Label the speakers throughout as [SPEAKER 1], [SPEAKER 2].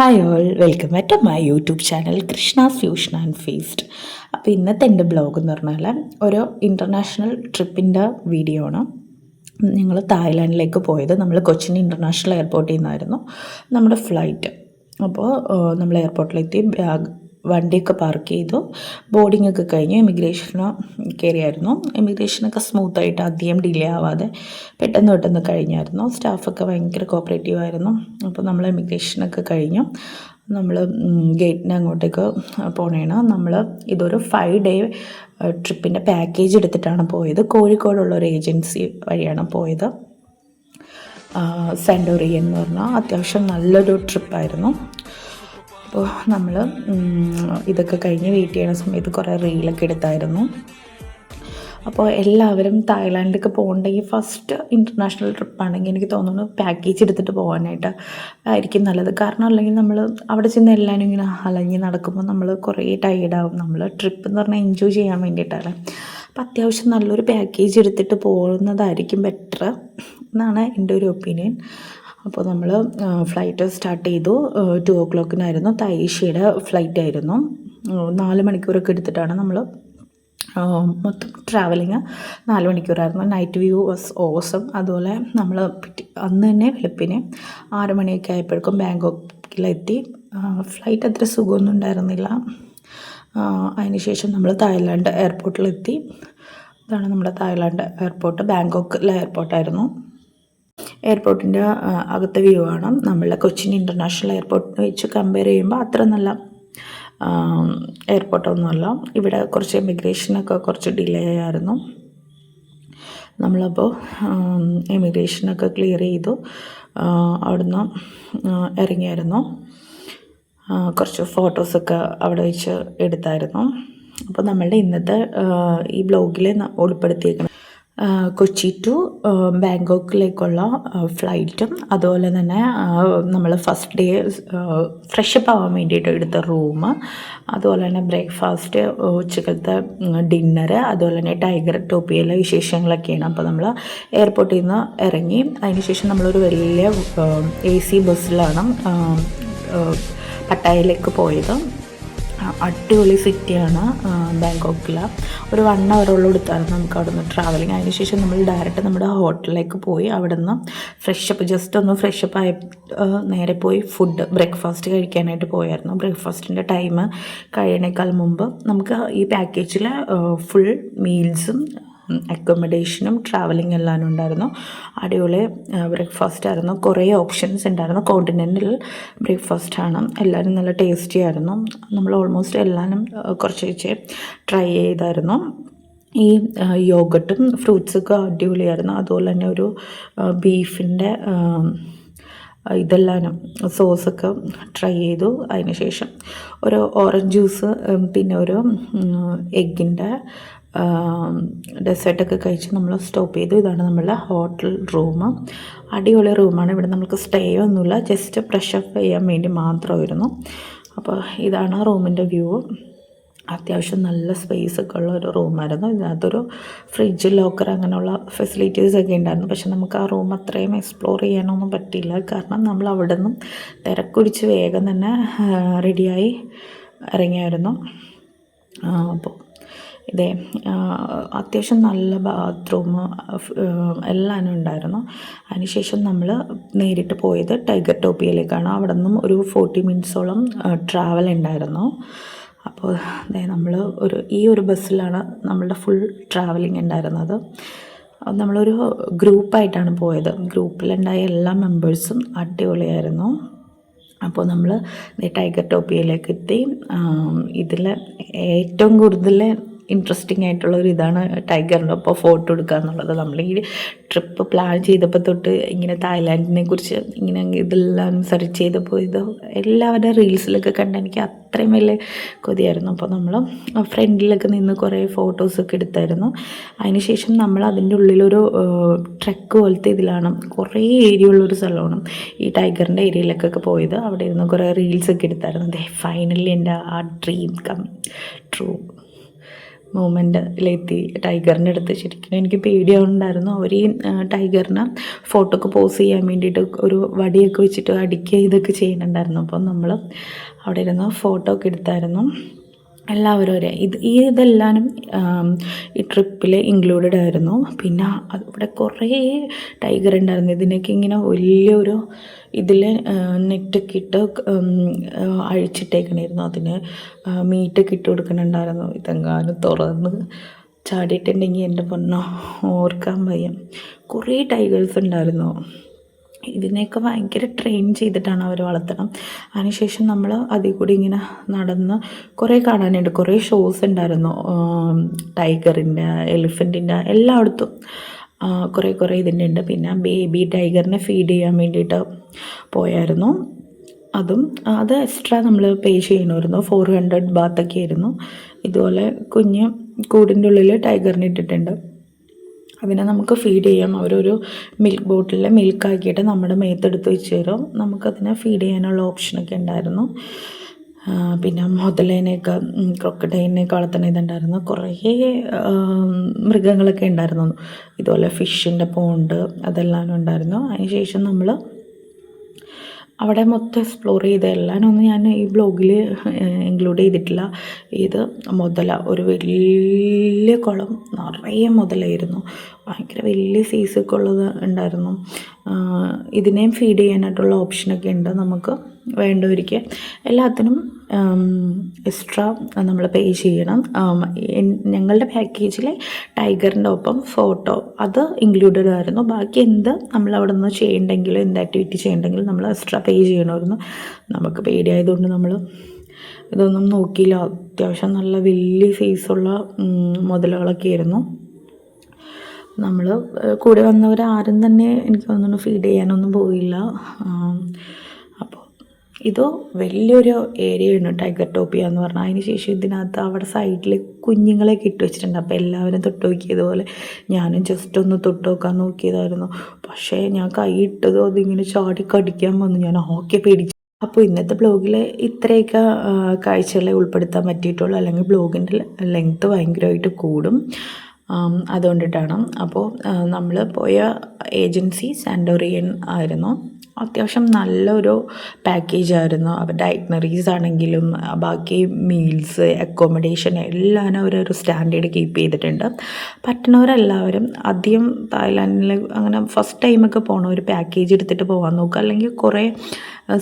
[SPEAKER 1] Hi all, welcome back to my YouTube channel Krishna's fusion and feast. അപ്പോൾ ഇന്നത്തെ എൻ്റെ blog എന്ന് പറഞ്ഞാൽ ഒരു ഇൻ്റർനാഷണൽ ട്രിപ്പിൻ്റെ വീഡിയോ ആണ്. ഞങ്ങൾ തായ്ലാൻഡിലേക്ക് പോയത്. നമ്മൾ കൊച്ചിൻ ഇൻ്റർനാഷണൽ എയർപോർട്ടിൽ നിന്നായിരുന്നു നമ്മുടെ ഫ്ലൈറ്റ്. അപ്പോൾ നമ്മൾ എയർപോർട്ടിലെത്തി, വണ്ടിയൊക്കെ പാർക്ക് ചെയ്തു, ബോർഡിംഗ് ഒക്കെ കഴിഞ്ഞ് ഇമിഗ്രേഷന് കയറിയായിരുന്നു. ഇമിഗ്രേഷനൊക്കെ സ്മൂത്തായിട്ട് അധികം ഡിലേ ആവാതെ പെട്ടെന്ന് കഴിഞ്ഞായിരുന്നു. സ്റ്റാഫൊക്കെ ഭയങ്കര കോപ്പറേറ്റീവ് ആയിരുന്നു. അപ്പോൾ നമ്മൾ ഇമിഗ്രേഷനൊക്കെ കഴിഞ്ഞു നമ്മൾ ഗേറ്റിന് അങ്ങോട്ടേക്ക് പോണേണ്. നമ്മൾ ഇതൊരു 5 ഡേ ട്രിപ്പിൻ്റെ പാക്കേജ് എടുത്തിട്ടാണ് പോയത്. കോഴിക്കോടുള്ള ഒരു ഏജൻസി വഴിയാണ് പോയത്. സെൻഡോറിയൻ എന്ന് പറഞ്ഞാൽ അത്യാവശ്യം നല്ലൊരു ട്രിപ്പായിരുന്നു. അപ്പോൾ നമ്മൾ ഇതൊക്കെ കഴിഞ്ഞ് വെയിറ്റ് ചെയ്യുന്ന സമയത്ത് കുറേ റീലൊക്കെ എടുത്തായിരുന്നു. അപ്പോൾ എല്ലാവരും തായ്ലാൻഡിലേക്ക് പോകണമെങ്കിൽ ഫസ്റ്റ് ഇൻ്റർനാഷണൽ ട്രിപ്പാണെങ്കിൽ എനിക്ക് തോന്നുന്നു പാക്കേജ് എടുത്തിട്ട് പോകാനായിട്ട് ആയിരിക്കും നല്ലത്. കാരണം അല്ലെങ്കിൽ നമ്മൾ അവിടെ ചെന്ന് എല്ലാവരും ഇങ്ങനെ അലഞ്ഞ് നടക്കുമ്പോൾ നമ്മൾ കുറേ ടയേർഡാവും. നമ്മൾ ട്രിപ്പ് എന്ന് പറഞ്ഞാൽ എൻജോയ് ചെയ്യാൻ വേണ്ടിയിട്ടാണ്. അപ്പോൾ അത്യാവശ്യം നല്ലൊരു പാക്കേജ് എടുത്തിട്ട് പോകുന്നതായിരിക്കും ബെറ്റർ എന്നാണ് എൻ്റെ ഒരു ഒപ്പീനിയൻ. അപ്പോൾ നമ്മൾ ഫ്ലൈറ്റ് സ്റ്റാർട്ട് ചെയ്തു. 2 o'clock തൈഷയുടെ ഫ്ലൈറ്റ് ആയിരുന്നു. 4 മണിക്കൂറൊക്കെ എടുത്തിട്ടാണ് നമ്മൾ മൊത്തം ട്രാവലിങ് 4 മണിക്കൂറായിരുന്നു. Night view was awesome. അതുപോലെ നമ്മൾ അന്ന് തന്നെ വെളുപ്പിന് 6 മണിയൊക്കെ ആയപ്പോഴേക്കും ബാങ്കോക്കിലെത്തി. ഫ്ലൈറ്റ് അത്ര സുഖമൊന്നും ഉണ്ടായിരുന്നില്ല. അതിനുശേഷം നമ്മൾ തായ്ലാൻഡ് എയർപോർട്ടിലെത്തി. ഇതാണ് നമ്മുടെ തായ്ലാൻഡ് എയർപോർട്ട്. ബാങ്കോക്കിലെ എയർപോർട്ടായിരുന്നു. എയർപോർട്ടിൻ്റെ അകത്തെ വ്യൂ ആണ്. നമ്മളെ കൊച്ചിൻ ഇൻ്റർനാഷണൽ എയർപോർട്ടിനെ വെച്ച് കമ്പയർ ചെയ്യുമ്പോൾ അത്ര നല്ല എയർപോർട്ടൊന്നുമല്ല. ഇവിടെ കുറച്ച് ഇമിഗ്രേഷനൊക്കെ കുറച്ച് ഡിലേ ആയിരുന്നു. നമ്മളപ്പോൾ ഇമിഗ്രേഷനൊക്കെ ക്ലിയർ ചെയ്തു അവിടുന്ന് ഇറങ്ങിയായിരുന്നു. കുറച്ച് ഫോട്ടോസൊക്കെ അവിടെ വെച്ച് എടുത്തായിരുന്നു. അപ്പോൾ നമ്മളുടെ ഇന്നത്തെ ഈ ബ്ലോഗിൽ ഉൾപ്പെടുത്തിയിരിക്കണം കൊച്ചി ടു ബാങ്കോക്കിലേക്കുള്ള ഫ്ലൈറ്റും അതുപോലെ തന്നെ നമ്മൾ ഫസ്റ്റ് ഡേ ഫ്രഷപ്പ് ആവാൻ വേണ്ടിയിട്ട് എടുത്ത റൂം, അതുപോലെ തന്നെ ബ്രേക്ക്ഫാസ്റ്റ്, ഉച്ചക്കലത്തെ ഡിന്നർ, അതുപോലെ തന്നെ ടൈഗർ ടോപ്പിയിലെ വിശേഷങ്ങളൊക്കെയാണ്. അപ്പോൾ നമ്മൾ എയർപോർട്ടിൽ നിന്ന് ഇറങ്ങി അതിനുശേഷം നമ്മളൊരു വലിയ AC ബസ്സിലാണ് പട്ടായയിലേക്ക് പോയത്. അടിപൊളി സിറ്റിയാണ് ബാങ്കോക്കിൽ. ഒരു 1 hour എടുത്തായിരുന്നു നമുക്ക് അവിടെ നിന്ന് ട്രാവലിങ്. അതിനുശേഷം നമ്മൾ ഡയറക്റ്റ് നമ്മുടെ ഹോട്ടലിലേക്ക് പോയി അവിടെ നിന്ന് ഫ്രഷപ്പ് ആയി നേരെ പോയി ബ്രേക്ക്ഫാസ്റ്റ് കഴിക്കാനായിട്ട് പോയായിരുന്നു. ബ്രേക്ക്ഫാസ്റ്റിൻ്റെ ടൈം കഴിയണേക്കാൾ മുമ്പ് നമുക്ക് ഈ പാക്കേജിൽ ഫുൾ മീൽസും അക്കോമഡേഷനും ട്രാവലിംഗ് എല്ലാം ഉണ്ടായിരുന്നു. അടിപൊളി ബ്രേക്ക്ഫാസ്റ്റ് ആയിരുന്നു. കുറേ ഓപ്ഷൻസ് ഉണ്ടായിരുന്നു. കോണ്ടിനെൻ്റൽ ബ്രേക്ക്ഫാസ്റ്റാണ്. എല്ലാവരും നല്ല ടേസ്റ്റി ആയിരുന്നു. നമ്മൾ ഓൾമോസ്റ്റ് എല്ലാവരും കുറച്ച് ട്രൈ ചെയ്തായിരുന്നു. ഈ യോഗട്ടും ഫ്രൂട്ട്സൊക്കെ അടിപൊളിയായിരുന്നു. അതുപോലെ തന്നെ ഒരു ബീഫിൻ്റെ ഇതെല്ലാം സോസൊക്കെ ട്രൈ ചെയ്തു. അതിനുശേഷം ഒരു ഓറഞ്ച് ജ്യൂസ്, പിന്നെ ഒരു എഗ്ഗിൻ്റെ ഡെസേർട്ടൊക്കെ കഴിച്ച് നമ്മൾ സ്റ്റോപ്പ് ചെയ്തു. ഇതാണ് നമ്മളുടെ ഹോട്ടൽ റൂം. അടിപൊളി റൂമാണ്. ഇവിടെ നമുക്ക് സ്റ്റേ ഒന്നുമില്ല, ജസ്റ്റ് ഫ്രഷപ്പ് ചെയ്യാൻ വേണ്ടി മാത്രമായിരുന്നു. അപ്പോൾ ഇതാണ് റൂമിൻ്റെ വ്യൂ. അത്യാവശ്യം നല്ല സ്പേസൊക്കെ ഉള്ള ഒരു റൂമായിരുന്നു. ഇതിനകത്തൊരു ഫ്രിഡ്ജ്, ലോക്കർ അങ്ങനെയുള്ള ഫെസിലിറ്റീസൊക്കെ ഉണ്ടായിരുന്നു. പക്ഷെ നമുക്ക് ആ റൂം അത്രയും എക്സ്പ്ലോർ ചെയ്യാനൊന്നും പറ്റിയില്ല. കാരണം നമ്മൾ അവിടെ നിന്നും തിരക്കുടിച്ച് വേഗം തന്നെ റെഡിയായി ഇറങ്ങിയായിരുന്നു. അപ്പോൾ ഇതേ അത്യാവശ്യം നല്ല ബാത്റൂം എല്ലാം ഉണ്ടായിരുന്നു. അതിനുശേഷം നമ്മൾ നേരിട്ട് പോയത് ടൈഗർ ടോപ്പിയിലേക്കാണ്. അവിടെ നിന്നും ഒരു 40 minutes ട്രാവൽ ഉണ്ടായിരുന്നു. അപ്പോൾ നമ്മൾ ഈ ഒരു ബസ്സിലാണ് നമ്മളുടെ ഫുൾ ട്രാവലിംഗ് ഉണ്ടായിരുന്നത്. നമ്മളൊരു ഗ്രൂപ്പായിട്ടാണ് പോയത്. ഗ്രൂപ്പിലുണ്ടായ എല്ലാ മെമ്പേഴ്സും അടിപൊളിയായിരുന്നു. അപ്പോൾ നമ്മൾ ടൈഗർ ടോപ്പിയിലേക്ക് എത്തി. ഇതിൽ ഏറ്റവും കൂടുതൽ ഇൻട്രസ്റ്റിംഗ് ആയിട്ടുള്ളൊരു ഇതാണ് ടൈഗറിൻ്റെ ഒപ്പം ഫോട്ടോ എടുക്കുക എന്നുള്ളത്. നമ്മൾ ഈ ട്രിപ്പ് പ്ലാൻ ചെയ്തപ്പോൾ തൊട്ട് ഇങ്ങനെ തായ്ലാൻഡിനെ കുറിച്ച് ഇങ്ങനെ ഇതെല്ലാം സെർച്ച് ചെയ്തപ്പോൾ ഇത് എല്ലാവരുടെ റീൽസിലൊക്കെ കണ്ട് എനിക്ക് അത്രയും വലിയ കൊതിയായിരുന്നു. അപ്പോൾ നമ്മൾ ഫ്രണ്ടിലൊക്കെ നിന്ന് കുറേ ഫോട്ടോസൊക്കെ എടുത്തായിരുന്നു. അതിനുശേഷം നമ്മൾ അതിൻ്റെ ഉള്ളിലൊരു ട്രക്ക് പോലത്തെ ഇതിലാണ്, കുറേ ഏരിയ ഉള്ളൊരു സ്ഥലമാണ് ഈ ടൈഗറിൻ്റെ ഏരിയയിലേക്കൊക്കെ പോയത്. അവിടെ ഇരുന്ന് കുറേ റീൽസൊക്കെ എടുത്തായിരുന്നു. ഫൈനലി എൻ്റെ ആ ഡ്രീം കം ട്രൂ. മൂമെൻറ്റിലെത്തി ടൈഗറിൻ്റെ അടുത്ത്. ശരിക്കും എനിക്ക് പേടിയാവുന്നുണ്ടായിരുന്നു. അവർ ഈ ടൈഗറിനെ ഫോട്ടോക്ക് പോസ് ചെയ്യാൻ വേണ്ടിയിട്ട് ഒരു വടിയൊക്കെ വെച്ചിട്ട് അടിക്കുക ഇതൊക്കെ ചെയ്യുന്നുണ്ടായിരുന്നു. അപ്പം നമ്മൾ അവിടെ ഇരുന്ന് ഫോട്ടോ ഒക്കെ എടുത്തായിരുന്നു. എല്ലാവരും ഒരേ ഇതെല്ലാനും ഈ ട്രിപ്പിൽ ഇൻക്ലൂഡഡ് ആയിരുന്നു. പിന്നെ ഇവിടെ കുറേ ടൈഗർ ഉണ്ടായിരുന്നു. ഇതിനൊക്കെ ഇങ്ങനെ വലിയൊരു ഇതിൽ നെറ്റൊക്കെ ഇട്ട് അഴിച്ചിട്ടേക്കണായിരുന്നു. അതിന് മീറ്റൊക്കെ ഇട്ട് കൊടുക്കുന്നുണ്ടായിരുന്നു. ഇതെങ്ങാനും തുറന്ന് ചാടിയിട്ടുണ്ടെങ്കിൽ എൻ്റെ പൊന്നോ ഓർക്കാൻ വയ്യ. കുറേ ടൈഗേഴ്സ് ഉണ്ടായിരുന്നു. ഇതിനെയൊക്കെ ഭയങ്കര ട്രെയിൻ ചെയ്തിട്ടാണ് അവർ വളർത്തണം. അതിനുശേഷം നമ്മൾ അതിൽ കൂടി ഇങ്ങനെ നടന്ന് കുറേ കാണാനുണ്ട്. കുറേ ഷോസ് ഉണ്ടായിരുന്നു. ടൈഗറിൻ്റെ, എലിഫൻറ്റിൻ്റെ എല്ലായിടത്തും കുറേ ഇതിൻ്റെ ഉണ്ട്. പിന്നെ ബേബി ടൈഗറിനെ ഫീഡ് ചെയ്യാൻ വേണ്ടിയിട്ട് പോയായിരുന്നു. അത് എക്സ്ട്രാ നമ്മൾ പേ ചെയ്യണമായിരുന്നു. 400 ബാത്തൊക്കെ ആയിരുന്നു. ഇതുപോലെ കുഞ്ഞ് കൂടിൻ്റെ ഉള്ളിൽ ടൈഗറിനെ ഇട്ടിട്ടുണ്ട്. അതിനെ നമുക്ക് ഫീഡ് ചെയ്യാം. അവരൊരു മിൽക്ക് ബോട്ടിലിൽ മിൽക്കാക്കിയിട്ട് നമ്മുടെ മേത്തെടുത്ത് വെച്ച് തരും. നമുക്കതിനെ ഫീഡ് ചെയ്യാനുള്ള ഓപ്ഷനൊക്കെ ഉണ്ടായിരുന്നു. പിന്നെ മുതലേനെയൊക്കെ ക്രൊക്കഡൈലിനെയൊക്കെ വളർത്തുന്ന ഇതുണ്ടായിരുന്നു. കുറേ മൃഗങ്ങളൊക്കെ ഉണ്ടായിരുന്നു. ഇതുപോലെ ഫിഷിൻ്റെ പോണ്ട് അതെല്ലാം ഉണ്ടായിരുന്നു. അതിനുശേഷം നമ്മൾ അവിടെ മൊത്തം എക്സ്പ്ലോർ ചെയ്ത് എല്ലാനൊന്നും ഞാൻ ഈ ബ്ലോഗിൽ ഇൻക്ലൂഡ് ചെയ്തിട്ടില്ല. ഇത് ഒരു വലിയ കുളം നിറയെ മുതലായിരുന്നു. ഭയങ്കര വലിയ സൈസൊക്കെ ഉള്ളത് ഉണ്ടായിരുന്നു. ഇതിനെയും ഫീഡ് ചെയ്യാനായിട്ടുള്ള ഓപ്ഷനൊക്കെ ഉണ്ട്. നമുക്ക് വേണ്ടവർക്ക് എല്ലാത്തിനും എക്സ്ട്രാ നമ്മൾ പേ ചെയ്യണം. ഞങ്ങളുടെ പാക്കേജിൽ ടൈഗറിൻ്റെ ഒപ്പം ഫോട്ടോ അത് ഇൻക്ലൂഡഡ് ആയിരുന്നു. ബാക്കി എന്ത് നമ്മൾ അവിടെ നിന്ന് ചെയ്യണ്ടെങ്കിലും എന്ത് ആക്ടിവിറ്റി ചെയ്യണ്ടെങ്കിലും നമ്മൾ എക്സ്ട്രാ പേ ചെയ്യണമായിരുന്നു. നമുക്ക് പേടിയായതുകൊണ്ട് നമ്മൾ ഇതൊന്നും നോക്കിയില്ല. അത്യാവശ്യം നല്ല വലിയ സൈസുള്ള മുതലുകളൊക്കെ ആയിരുന്നു. നമ്മൾ കൂടെ വന്നവർ ആരും തന്നെ എനിക്ക് തോന്നുന്നു ഫീഡ് ചെയ്യാനൊന്നും പോയില്ല. അപ്പോൾ ഇത് വലിയൊരു ഏരിയയാണ് ടൈഗർ ടോപ്പിയ എന്ന് പറഞ്ഞാൽ. അതിന് ശേഷം ഇതിനകത്ത് അവിടെ സൈഡിൽ കുഞ്ഞുങ്ങളെയൊക്കെ ഇട്ട് വെച്ചിട്ടുണ്ട്. അപ്പോൾ എല്ലാവരും തൊട്ട് നോക്കിയതുപോലെ ഞാനും ജസ്റ്റ് ഒന്ന് തൊട്ട് നോക്കാൻ നോക്കിയതായിരുന്നു. പക്ഷേ ഞാൻ കൈ ഇട്ടതും അതിങ്ങനെ ചാടി കടിക്കാൻ വന്നു. ഞാൻ ഓക്കെ പേടിച്ചു. അപ്പോൾ ഇന്നത്തെ ബ്ലോഗിൽ ഇത്രയൊക്കെ കാഴ്ചകളെ ഉൾപ്പെടുത്താൻ പറ്റിയിട്ടുള്ളൂ. അല്ലെങ്കിൽ ബ്ലോഗിൻ്റെ ലെങ്ത്ത് ഭയങ്കരമായിട്ട് കൂടും. അതുകൊണ്ടിട്ടാണ്. അപ്പോൾ നമ്മൾ പോയ ഏജൻസി സാൻഡോറിയൻ ആയിരുന്നു. അത്യാവശ്യം നല്ലൊരു പാക്കേജായിരുന്നു. അവരുടെ ഐറ്റ്നറീസ് ആണെങ്കിലും ബാക്കി മീൽസ്, അക്കോമഡേഷൻ എല്ലാം അവരൊരു സ്റ്റാൻഡേർഡ് കീപ്പ് ചെയ്തിട്ടുണ്ട്. പറ്റുന്നവരെല്ലാവരും ആദ്യം തായ്ലാൻഡിൽ അങ്ങനെ ഫസ്റ്റ് ടൈമൊക്കെ പോകണം ഒരു പാക്കേജ് എടുത്തിട്ട് പോകാൻ നോക്കുക. അല്ലെങ്കിൽ കുറേ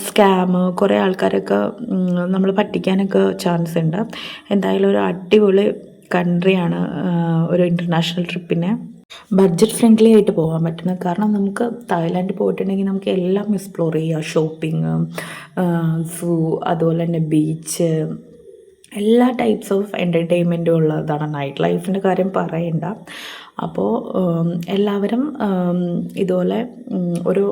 [SPEAKER 1] സ്കാം, കുറേ ആൾക്കാരൊക്കെ നമ്മൾ പറ്റിക്കാനൊക്കെ ചാൻസ് ഉണ്ട്. എന്തായാലും ഒരു അടിപൊളി കൺട്രിയാണ്. ഒരു ഇൻ്റർനാഷണൽ ട്രിപ്പിന് ബഡ്ജറ്റ് ഫ്രണ്ട്ലി ആയിട്ട് പോകാൻ പറ്റുന്നത്. കാരണം നമുക്ക് തായ്ലാൻഡിൽ പോയിട്ടുണ്ടെങ്കിൽ നമുക്ക് എല്ലാം എക്സ്പ്ലോർ ചെയ്യാം. ഷോപ്പിംഗ്, സൂ, അതുപോലെ തന്നെ ബീച്ച്, എല്ലാ ടൈപ്സ് ഓഫ് എൻ്റർടൈൻമെൻറ്റും ഉള്ളതാണ്. നൈറ്റ് ലൈഫിൻ്റെ കാര്യം പറയണ്ട. അപ്പോൾ എല്ലാവരും ഇതുപോലെ ഒരു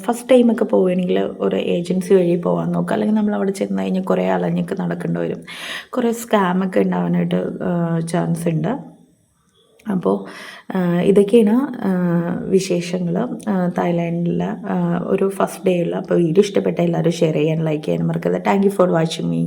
[SPEAKER 1] ഫസ്റ്റ് ടൈമൊക്കെ പോവുകയാണെങ്കിൽ ഒരു ഏജൻസി വഴി പോകാൻ നോക്കുക. അല്ലെങ്കിൽ നമ്മൾ അവിടെ ചെന്ന് കഴിഞ്ഞാൽ കുറേ അലഞ്ഞൊക്കെ നടക്കേണ്ടി വരും. കുറേ സ്കാമൊക്കെ ഉണ്ടാവാനായിട്ട് ചാൻസ് ഉണ്ട്. അപ്പോൾ ഇതൊക്കെയാണ് വിശേഷങ്ങൾ തായ്ലാൻഡിലെ ഒരു ഫസ്റ്റ് ഡേ ഉള്ള. അപ്പോൾ വീഡിയോ ഇഷ്ടപ്പെട്ട എല്ലാവരും ഷെയർ ചെയ്യാൻ, ലൈക്ക് ചെയ്യാൻ മറക്കരുത്. Thank you for watching me.